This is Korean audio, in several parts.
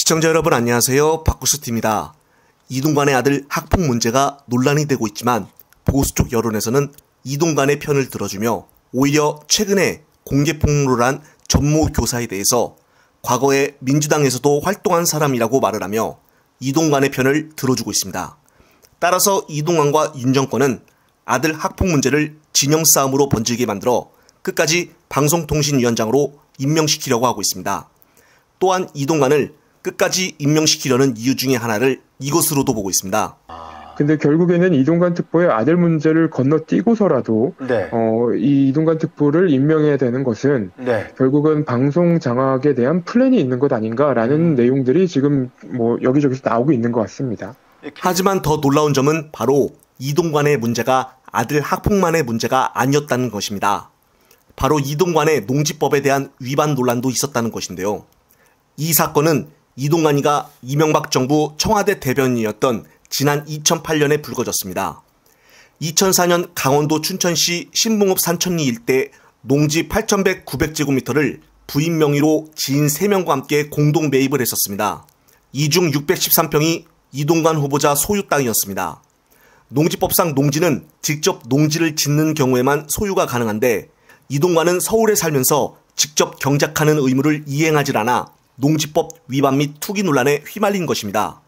시청자 여러분 안녕하세요. 박구스트입니다. 이동관의 아들 학폭 문제가 논란이 되고 있지만 보수 쪽 여론에서는 이동관의 편을 들어주며 오히려 최근에 공개 폭로를 한 전모 교사에 대해서 과거에 민주당에서도 활동한 사람이라고 말을 하며 이동관의 편을 들어주고 있습니다. 따라서 이동관과 윤 정권은 아들 학폭 문제를 진영 싸움으로 번지게 만들어 끝까지 방송통신위원장으로 임명시키려고 하고 있습니다. 또한 이동관을 끝까지 임명시키려는 이유 중에 하나를 이것으로도 보고 있습니다. 근데 결국에는 이동관 특보의 아들 문제를 건너뛰고서라도 이 이동관 특보를 임명해야 되는 것은 결국은 방송 장악에 대한 플랜이 있는 것 아닌가라는 내용들이 지금 여기저기서 나오고 있는 것 같습니다. 하지만 더 놀라운 점은 바로 이동관의 문제가 아들 학폭만의 문제가 아니었다는 것입니다. 바로 이동관의 농지법에 대한 위반 논란도 있었다는 것인데요. 이 사건은 이동관이가 이명박 정부 청와대 대변인이었던 지난 2008년에 불거졌습니다. 2004년 강원도 춘천시 신봉읍 산천리 일대 농지 8,100-900제곱미터를 부인 명의로 지인 3명과 함께 공동 매입을 했었습니다. 이 중 613평이 이동관 후보자 소유 땅이었습니다. 농지법상 농지는 직접 농지를 짓는 경우에만 소유가 가능한데 이동관은 서울에 살면서 직접 경작하는 의무를 이행하지 않아 농지법 위반 및 투기 논란에 휘말린 것입니다.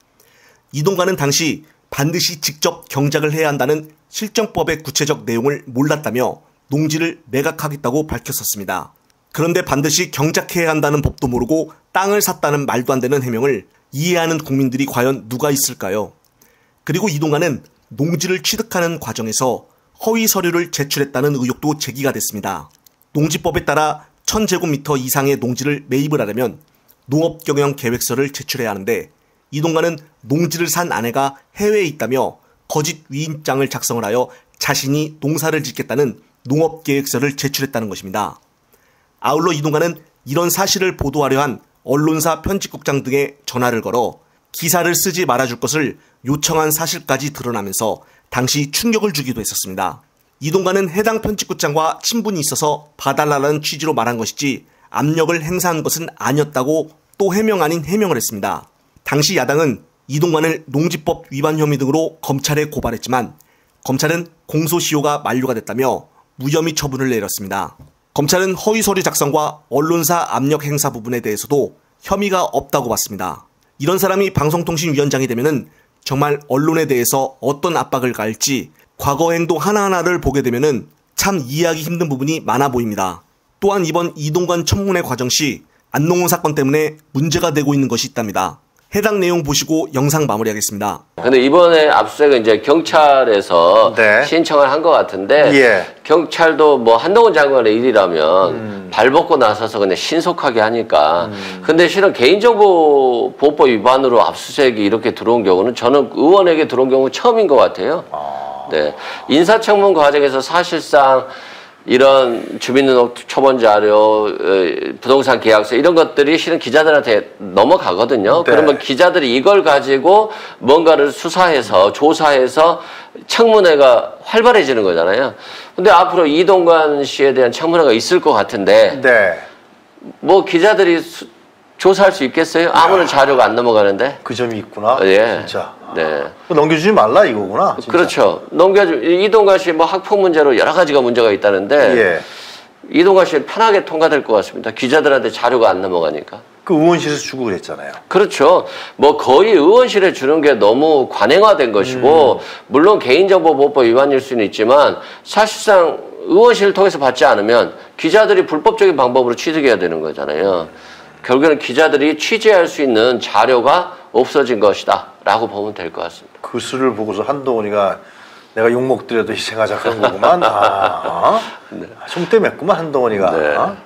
이동관은 당시 반드시 직접 경작을 해야 한다는 실정법의 구체적 내용을 몰랐다며 농지를 매각하겠다고 밝혔었습니다. 그런데 반드시 경작해야 한다는 법도 모르고 땅을 샀다는 말도 안 되는 해명을 이해하는 국민들이 과연 누가 있을까요? 그리고 이동관은 농지를 취득하는 과정에서 허위 서류를 제출했다는 의혹도 제기가 됐습니다. 농지법에 따라 1000제곱미터 이상의 농지를 매입을 하려면 농업경영계획서를 제출해야 하는데 이동관은 농지를 산 아내가 해외에 있다며 거짓 위임장을 작성을 하여 자신이 농사를 짓겠다는 농업계획서를 제출했다는 것입니다. 아울러 이동관은 이런 사실을 보도하려 한 언론사 편집국장 등에 전화를 걸어 기사를 쓰지 말아줄 것을 요청한 사실까지 드러나면서 당시 충격을 주기도 했었습니다. 이동관은 해당 편집국장과 친분이 있어서 봐달라는 취지로 말한 것이지 압력을 행사한 것은 아니었다고 또 해명 아닌 해명을 했습니다. 당시 야당은 이동관을 농지법 위반 혐의 등으로 검찰에 고발했지만 검찰은 공소시효가 만료가 됐다며 무혐의 처분을 내렸습니다. 검찰은 허위 서류 작성과 언론사 압력 행사 부분에 대해서도 혐의가 없다고 봤습니다. 이런 사람이 방송통신위원장이 되면은 정말 언론에 대해서 어떤 압박을 가할지 과거 행동 하나하나를 보게 되면은 참 이해하기 힘든 부분이 많아 보입니다. 또한 이번 이동관 청문회 과정 시 안농훈 사건 때문에 문제가 되고 있는 것이 있답니다. 해당 내용 보시고 영상 마무리하겠습니다. 근데 이번에 압수수색은 이제 경찰에서 신청을 한 것 같은데 경찰도 뭐 한동훈 장관의 일이라면 발벗고 나서서 그냥 신속하게 하니까 근데 실은 개인정보보호법 위반으로 압수수색이 이렇게 들어온 경우는 저는 의원에게 들어온 경우는 처음인 것 같아요. 인사청문 과정에서 사실상 이런 주민등록 초본 자료, 부동산 계약서 이런 것들이 실은 기자들한테 넘어가거든요. 그러면 기자들이 이걸 가지고 뭔가를 수사해서 조사해서 청문회가 활발해지는 거잖아요. 근데 앞으로 이동관 씨에 대한 청문회가 있을 것 같은데 뭐 기자들이 조사할 수 있겠어요? 아무런 자료가 안 넘어가는데. 그 점이 있구나. 진짜. 넘겨주지 말라 이거구나. 진짜. 그렇죠. 이동관 씨 뭐 학폭 문제로 여러 가지가 문제가 있다는데 이동관 씨는 편하게 통과될 것 같습니다. 기자들한테 자료가 안 넘어가니까. 그 의원실에서 주고 그랬잖아요. 그렇죠. 뭐 거의 의원실에 주는 게 너무 관행화된 것이고 물론 개인정보보호법 위반일 수는 있지만 사실상 의원실을 통해서 받지 않으면 기자들이 불법적인 방법으로 취득해야 되는 거잖아요. 결국에는 기자들이 취재할 수 있는 자료가 없어진 것이다 라고 보면 될 것 같습니다. 그 수를 보고서 한동훈이가 내가 욕먹더라도 희생하자 그런 거구만. 좀 때문에구만 한동훈이가.